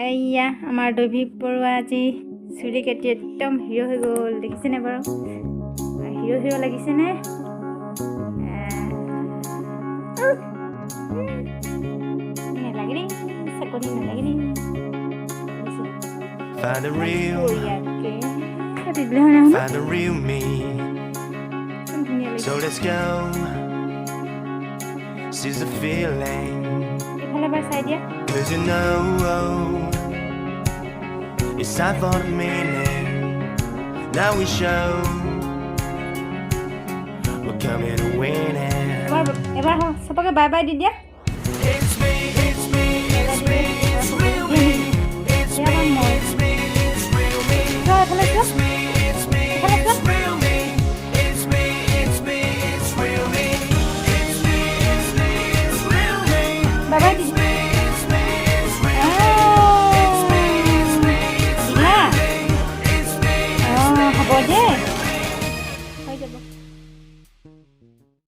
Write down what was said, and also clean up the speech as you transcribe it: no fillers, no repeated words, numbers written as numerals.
এয়া আমাৰ দৈভিক বৰুৱা আজি চুলি কাটি একদম হিৰো হৈ গ'ল দেখিছেনে বাৰু হিৰো লাগিছেনে নালাগে দেই চাকৰি নালাগে দেই Find the real me. So let's go. Seize the feeling. Cause you know it's time for the meaning. Now we show we're coming to win it. এবাৰ সবকে বাই বাই দি দিয়া It's me, it's me, it's me, it's real me. It's me, it's me, it's real me. It's me, it's me, it's real me. It's me, it's me, it's real me. It's me, it's me, it's real me. Bye bye the It's me, it's me, it's real me. It's me, it's me, it's real me. It's me, it's me, হ'ব দে it's real me. হৈ যাব